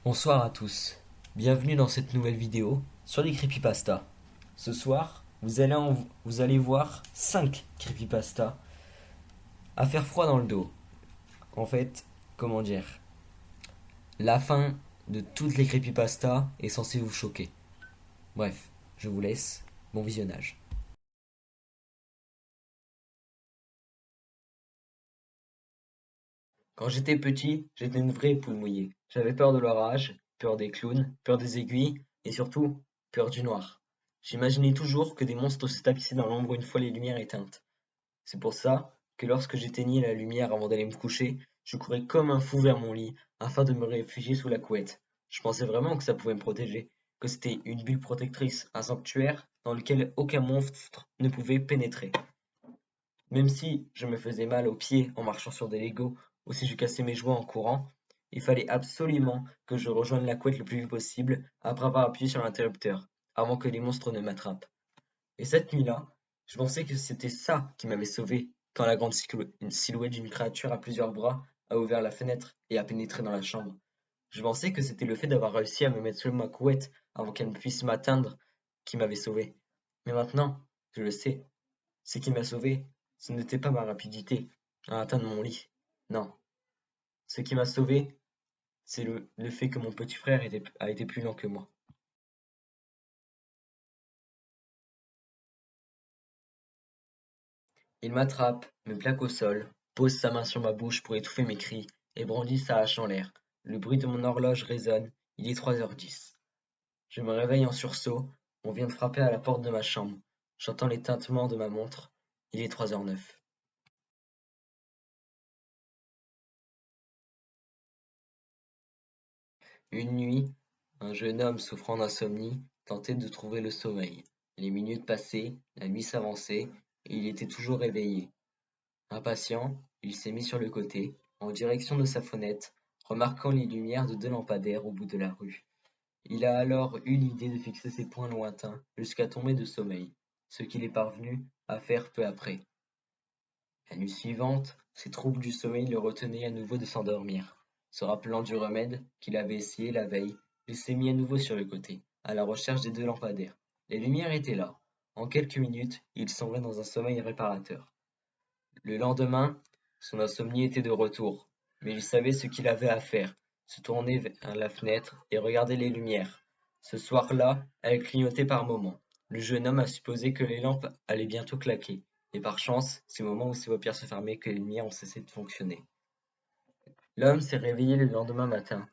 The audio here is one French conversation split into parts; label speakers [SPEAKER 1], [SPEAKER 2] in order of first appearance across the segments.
[SPEAKER 1] Bonsoir à tous, bienvenue dans cette nouvelle vidéo sur les creepypastas. Ce soir, vous allez voir 5 creepypastas à faire froid dans le dos. En fait, comment dire, la fin de toutes les creepypastas est censée vous choquer. Bref, je vous laisse, bon visionnage. Quand j'étais petit, j'étais une vraie poule mouillée. J'avais peur de l'orage, peur des clowns, peur des aiguilles et surtout peur du noir. J'imaginais toujours que des monstres se tapissaient dans l'ombre une fois les lumières éteintes. C'est pour ça que lorsque j'éteignais la lumière avant d'aller me coucher, je courais comme un fou vers mon lit afin de me réfugier sous la couette. Je pensais vraiment que ça pouvait me protéger, que c'était une bulle protectrice, un sanctuaire dans lequel aucun monstre ne pouvait pénétrer. Même si je me faisais mal aux pieds en marchant sur des Legos ou si je cassais mes jouets en courant, il fallait absolument que je rejoigne la couette le plus vite possible après avoir appuyé sur l'interrupteur, avant que les monstres ne m'attrapent. Et cette nuit-là, je pensais que c'était ça qui m'avait sauvé quand la grande silhouette d'une créature à plusieurs bras a ouvert la fenêtre et a pénétré dans la chambre. Je pensais que c'était le fait d'avoir réussi à me mettre sous ma couette avant qu'elle ne puisse m'atteindre qui m'avait sauvé. Mais maintenant, je le sais, ce qui m'a sauvé, ce n'était pas ma rapidité à atteindre mon lit. Non, ce qui m'a sauvé, c'est le fait que mon petit frère a été plus lent que moi. Il m'attrape, me plaque au sol, pose sa main sur ma bouche pour étouffer mes cris et brandit sa hache en l'air. Le bruit de mon horloge résonne, il est 3h10. Je me réveille en sursaut, on vient de frapper à la porte de ma chambre. J'entends les tintements de ma montre, il est 3h09. Une nuit, un jeune homme souffrant d'insomnie tentait de trouver le sommeil. Les minutes passaient, la nuit s'avançait, et il était toujours réveillé. Impatient, il s'est mis sur le côté, en direction de sa fenêtre, remarquant les lumières de 2 lampadaires au bout de la rue. Il a alors eu l'idée de fixer ses points lointains jusqu'à tomber de sommeil, ce qu'il est parvenu à faire peu après. La nuit suivante, ses troubles du sommeil le retenaient à nouveau de s'endormir. Se rappelant du remède qu'il avait essayé la veille, il s'est mis à nouveau sur le côté, à la recherche des 2 lampadaires. Les lumières étaient là. En quelques minutes, il sombrait dans un sommeil réparateur. Le lendemain, son insomnie était de retour, mais il savait ce qu'il avait à faire, se tourner vers la fenêtre et regarder les lumières. Ce soir-là, elles clignotaient par moments. Le jeune homme a supposé que les lampes allaient bientôt claquer, et par chance, c'est au moment où ses paupières se fermaient que les lumières ont cessé de fonctionner. L'homme s'est réveillé le lendemain matin,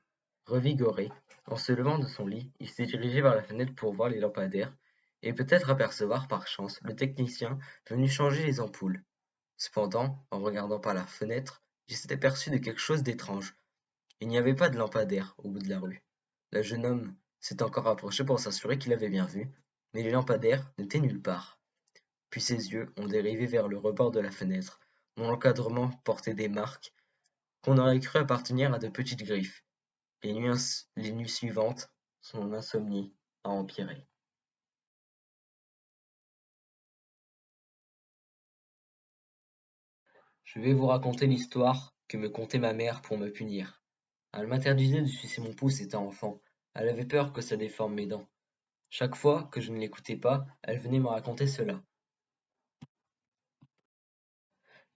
[SPEAKER 1] revigoré. En se levant de son lit, il s'est dirigé vers la fenêtre pour voir les lampadaires, et peut-être apercevoir par chance le technicien venu changer les ampoules. Cependant, en regardant par la fenêtre, il s'est aperçu de quelque chose d'étrange. Il n'y avait pas de lampadaire au bout de la rue. Le jeune homme s'est encore approché pour s'assurer qu'il avait bien vu, mais les lampadaires n'étaient nulle part. Puis ses yeux ont dérivé vers le rebord de la fenêtre, dont l'encadrement portait des marques qu'on aurait cru appartenir à de petites griffes. Les nuits suivantes, son insomnie a empiré. Je vais vous raconter l'histoire que me contait ma mère pour me punir. Elle m'interdisait de sucer mon pouce étant enfant. Elle avait peur que ça déforme mes dents. Chaque fois que je ne l'écoutais pas, elle venait me raconter cela.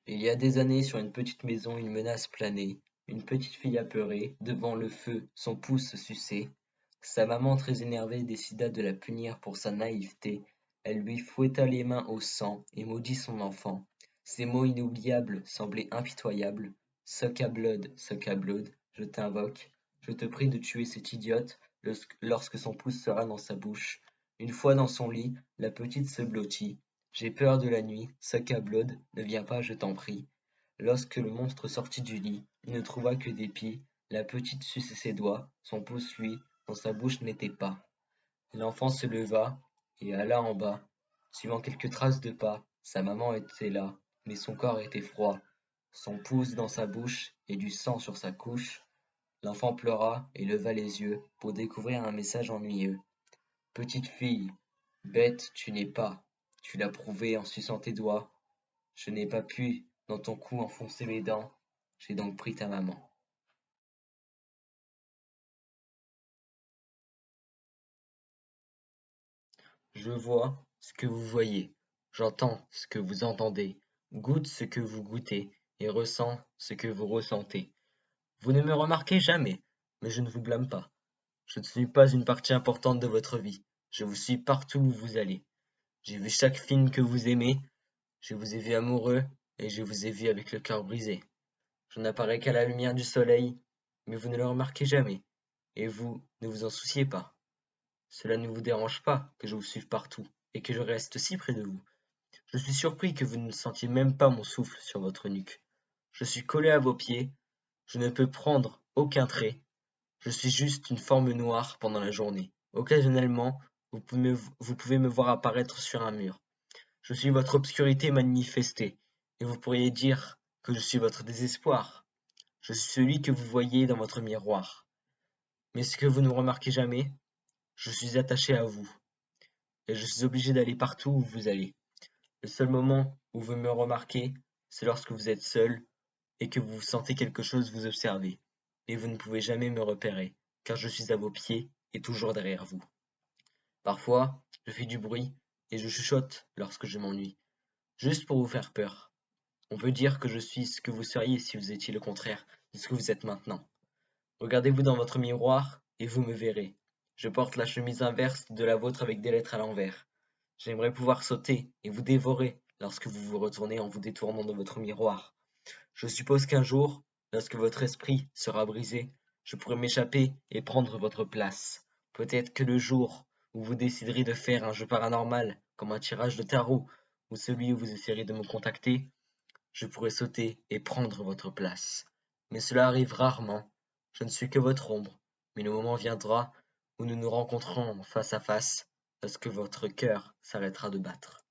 [SPEAKER 1] Il y a des années, sur une petite maison, une menace planait. Une petite fille apeurée, devant le feu, son pouce sucé. Sa maman, très énervée, décida de la punir pour sa naïveté. Elle lui fouetta les mains au sang et maudit son enfant. Ces mots inoubliables semblaient impitoyables. Suck a blood, je t'invoque. Je te prie de tuer cette idiote lorsque son pouce sera dans sa bouche. Une fois dans son lit, la petite se blottit. J'ai peur de la nuit, sac à blood, ne viens pas, je t'en prie. Lorsque le monstre sortit du lit, il ne trouva que des pieds. La petite suçait ses doigts, son pouce, lui, dans sa bouche n'était pas. L'enfant se leva et alla en bas, suivant quelques traces de pas. Sa maman était là, mais son corps était froid. Son pouce dans sa bouche et du sang sur sa couche. L'enfant pleura et leva les yeux pour découvrir un message ennuyeux. Petite fille, bête tu n'es pas, tu l'as prouvé en suçant tes doigts. Je n'ai pas pu dans ton cou enfoncer mes dents, j'ai donc pris ta maman. Je vois ce que vous voyez, j'entends ce que vous entendez, goûte ce que vous goûtez et ressens ce que vous ressentez. Vous ne me remarquez jamais, mais je ne vous blâme pas. Je ne suis pas une partie importante de votre vie. Je vous suis partout où vous allez. J'ai vu chaque film que vous aimez, je vous ai vu amoureux et je vous ai vu avec le cœur brisé. Je n'apparais qu'à la lumière du soleil, mais vous ne le remarquez jamais, et vous ne vous en souciez pas. Cela ne vous dérange pas que je vous suive partout et que je reste si près de vous. Je suis surpris que vous ne sentiez même pas mon souffle sur votre nuque. Je suis collé à vos pieds, je ne peux prendre aucun trait, je suis juste une forme noire pendant la journée. Occasionnellement, vous pouvez me voir apparaître sur un mur. Je suis votre obscurité manifestée, et vous pourriez dire que je suis votre désespoir. Je suis celui que vous voyez dans votre miroir. Mais ce que vous ne remarquez jamais, je suis attaché à vous, et je suis obligé d'aller partout où vous allez. Le seul moment où vous me remarquez, c'est lorsque vous êtes seul et que vous sentez quelque chose vous observer. Et vous ne pouvez jamais me repérer, car je suis à vos pieds et toujours derrière vous. Parfois, je fais du bruit et je chuchote lorsque je m'ennuie, juste pour vous faire peur. On peut dire que je suis ce que vous seriez si vous étiez le contraire de ce que vous êtes maintenant. Regardez-vous dans votre miroir et vous me verrez. Je porte la chemise inverse de la vôtre avec des lettres à l'envers. J'aimerais pouvoir sauter et vous dévorer lorsque vous vous retournez en vous détournant de votre miroir. Je suppose qu'un jour, lorsque votre esprit sera brisé, je pourrai m'échapper et prendre votre place. Peut-être que le jour où vous déciderez de faire un jeu paranormal, comme un tirage de tarot, ou celui où vous essayerez de me contacter, je pourrai sauter et prendre votre place. Mais cela arrive rarement. Je ne suis que votre ombre. Mais le moment viendra où nous nous rencontrerons face à face, lorsque votre cœur s'arrêtera de battre.